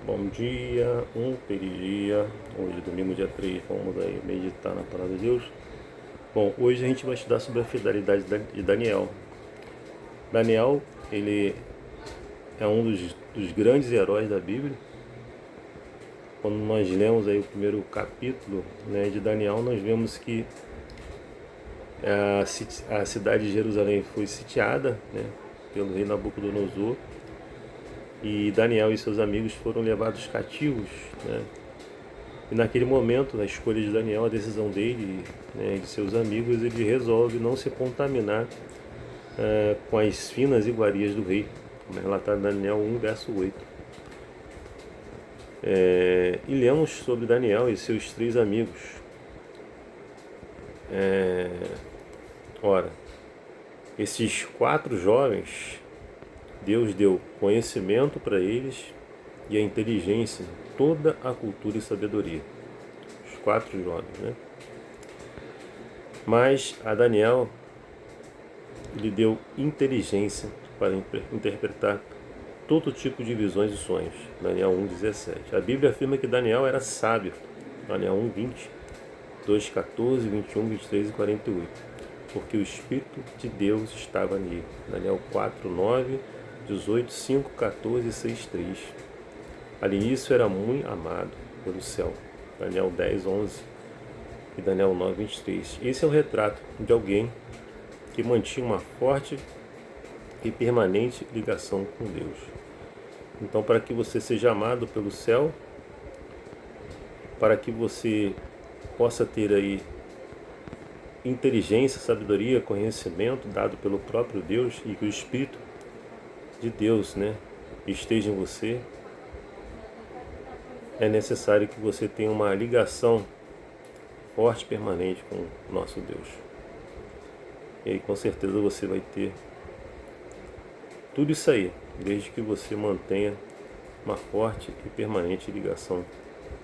Bom dia, feliz dia. Hoje, domingo, dia 3, vamos aí meditar na palavra de Deus. Bom, hoje a gente vai estudar sobre a fidelidade de Daniel. Daniel, ele é um dos grandes heróis da Bíblia. Quando nós lemos aí o primeiro capítulo, né, de Daniel, nós vemos que a cidade de Jerusalém foi sitiada, né, pelo rei Nabucodonosor. E Daniel e seus amigos foram levados cativos, né? E naquele momento, na escolha de Daniel, a decisão dele, né, e de seus amigos, ele resolve não se contaminar com as finas iguarias do rei, como é relatado em Daniel 1, verso 8. E lemos sobre Daniel e seus 3 amigos. Ora, esses 4 jovens, Deus deu conhecimento para eles e a inteligência, toda a cultura e sabedoria. Os 4 jovens, né? Mas a Daniel, ele deu inteligência para interpretar todo tipo de visões e sonhos. Daniel 1,17. A Bíblia afirma que Daniel era sábio. Daniel 1,20, 2,14, 21, 23 e 48. Porque o Espírito de Deus estava nele. Daniel 4, 9, 18, 5, 14 e 6, 3. Al início era muito amado pelo céu. Daniel 10, 11 e Daniel 9, 23. Esse é o retrato de alguém que mantinha uma forte e permanente ligação com Deus. Então, para que você seja amado pelo céu, para que você possa ter aí inteligência, sabedoria, conhecimento dado pelo próprio Deus e que o Espírito de Deus, né, esteja em você, é necessário que você tenha uma ligação forte e permanente com o nosso Deus. E aí com certeza você vai ter tudo isso aí, desde que você mantenha uma forte e permanente ligação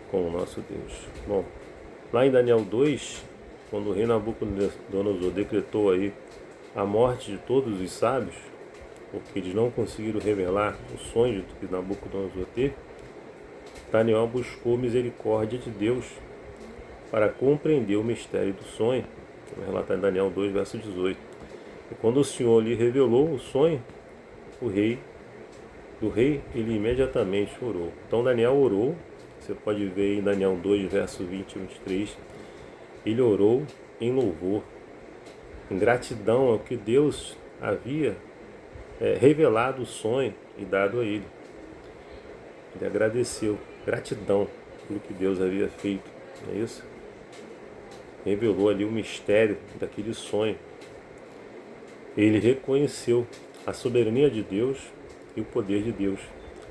com o nosso Deus. Bom, lá em Daniel 2, quando o rei Nabucodonosor decretou aí a morte de todos os sábios, porque eles não conseguiram revelar o sonho que Nabucodonosor teve, Daniel buscou misericórdia de Deus para compreender o mistério do sonho, como é relatado em Daniel 2, verso 18. E quando o Senhor lhe revelou o sonho, o rei, ele imediatamente orou. Então Daniel orou, você pode ver em Daniel 2, verso 20 e 23, ele orou em louvor, em gratidão ao que Deus havia revelado o sonho e dado a ele. Ele agradeceu, gratidão pelo que Deus havia feito, não é isso? Revelou ali o mistério daquele sonho. Ele reconheceu a soberania de Deus e o poder de Deus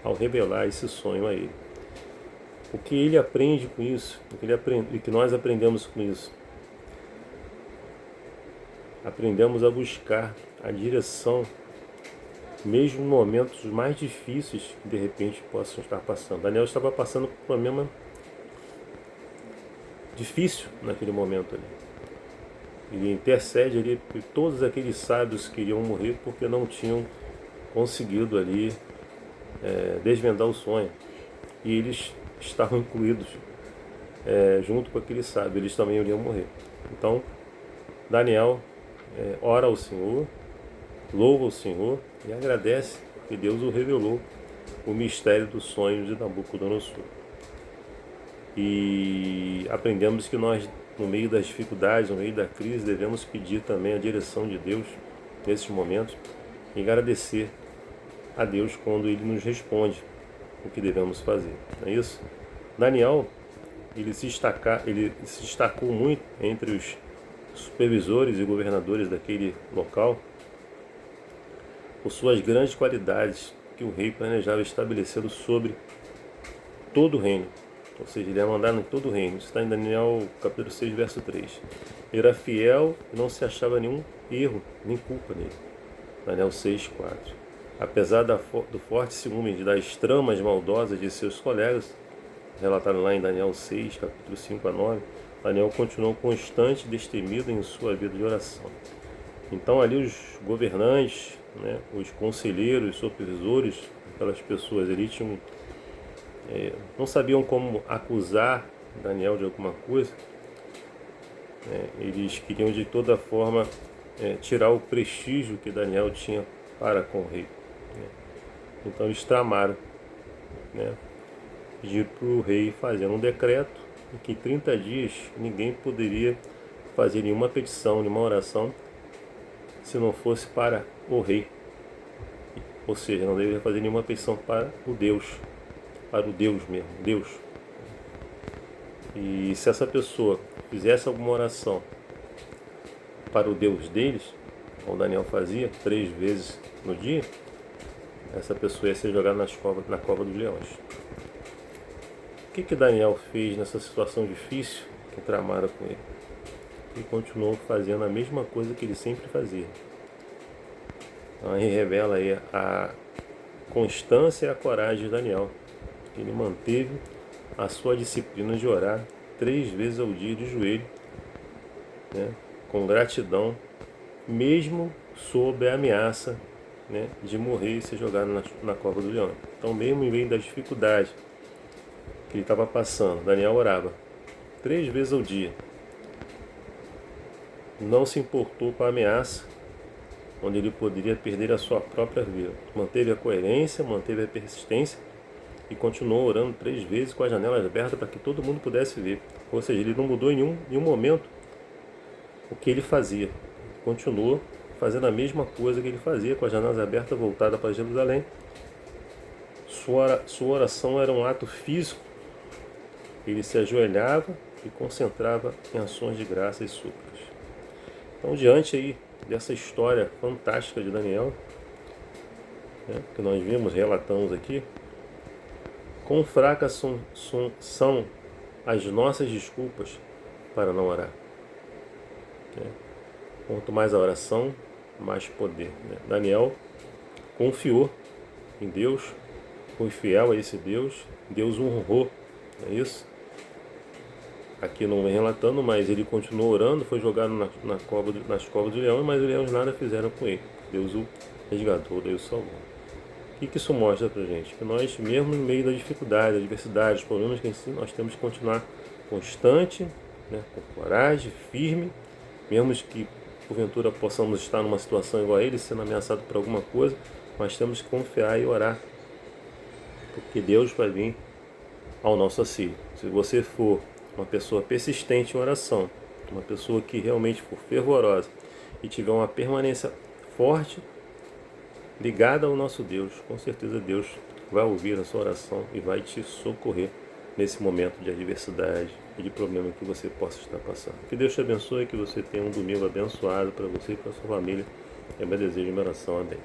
ao revelar esse sonho a ele. O que ele aprende com isso, o que nós aprendemos com isso? Aprendemos a buscar a direção, mesmo em momentos mais difíceis que de repente possam estar passando. Daniel estava passando por um problema difícil naquele momento ali. Ele intercede ali por todos aqueles sábios que iriam morrer porque não tinham conseguido ali desvendar o sonho. E eles estavam incluídos junto com aqueles sábios, eles também iriam morrer. Então, Daniel ora ao Senhor, louva o Senhor e agradece que Deus o revelou o mistério do sonho de Nabucodonosor. E aprendemos que nós, no meio das dificuldades, no meio da crise, devemos pedir também a direção de Deus nesses momentos e agradecer a Deus quando Ele nos responde o que devemos fazer. Não é isso? Daniel, ele se destacou muito entre os supervisores e governadores daquele local por suas grandes qualidades que o rei planejava estabelecê-lo sobre todo o reino. Ou seja, ele ia mandar em todo o reino. Isso está em Daniel capítulo 6, verso 3. Ele era fiel e não se achava nenhum erro, nem culpa nele. Daniel 6, 4. Apesar do forte ciúme das tramas maldosas de seus colegas, relatado lá em Daniel 6, capítulo 5 a 9, Daniel continuou constante e destemido em sua vida de oração. Então ali os governantes, né, os conselheiros, supervisores, aquelas pessoas ali tinham não sabiam como acusar Daniel de alguma coisa. Eles queriam de toda forma tirar o prestígio que Daniel tinha para com o rei. Então eles tramaram, pedir para o rei fazer um decreto em que em 30 dias ninguém poderia fazer nenhuma petição, nenhuma oração, se não fosse para o rei. Ou seja, não deveria fazer nenhuma petição para o Deus mesmo, Deus. E se essa pessoa fizesse alguma oração para o Deus deles, como Daniel fazia 3 vezes no dia, essa pessoa ia ser jogada na cova dos leões. O que Daniel fez nessa situação difícil que tramaram com ele? Ele continuou fazendo a mesma coisa que ele sempre fazia. Então aí revela aí a constância e a coragem de Daniel. Ele manteve a sua disciplina de orar 3 vezes ao dia de joelho, com gratidão, mesmo sob a ameaça de morrer e ser jogado na cova do leão. Então, mesmo em meio das dificuldades que ele estava passando, Daniel orava 3 vezes ao dia. Não se importou com a ameaça, onde ele poderia perder a sua própria vida. Manteve a coerência, manteve a persistência e continuou orando 3 vezes com as janelas abertas para que todo mundo pudesse ver. Ou seja, ele não mudou em nenhum momento o que ele fazia. Continuou fazendo a mesma coisa que ele fazia, com as janelas abertas voltadas para Jerusalém. Sua oração era um ato físico. Ele se ajoelhava e concentrava em ações de graça e súplicas. Então, diante aí dessa história fantástica de Daniel, que nós vimos, relatamos aqui, quão fracas são as nossas desculpas para não orar. Quanto mais a oração, mais poder. Daniel confiou em Deus, foi fiel a esse Deus, Deus o honrou, é isso? Aqui não vem relatando, mas ele continuou orando, foi jogado nas covas do leão, mas os leões nada fizeram com ele. Deus o resgatou, Deus o salvou. O que isso mostra pra gente? Que nós, mesmo no meio da dificuldade, da adversidade, dos problemas que nós temos que continuar constante, com coragem, firme, mesmo que porventura possamos estar numa situação igual a ele, sendo ameaçado por alguma coisa, mas temos que confiar e orar, porque Deus vai vir ao nosso auxílio. Se você for uma pessoa persistente em oração, uma pessoa que realmente for fervorosa e tiver uma permanência forte, ligada ao nosso Deus, com certeza Deus vai ouvir a sua oração e vai te socorrer nesse momento de adversidade e de problema que você possa estar passando. Que Deus te abençoe, que você tenha um domingo abençoado para você e para a sua família. É meu desejo e minha oração. Amém.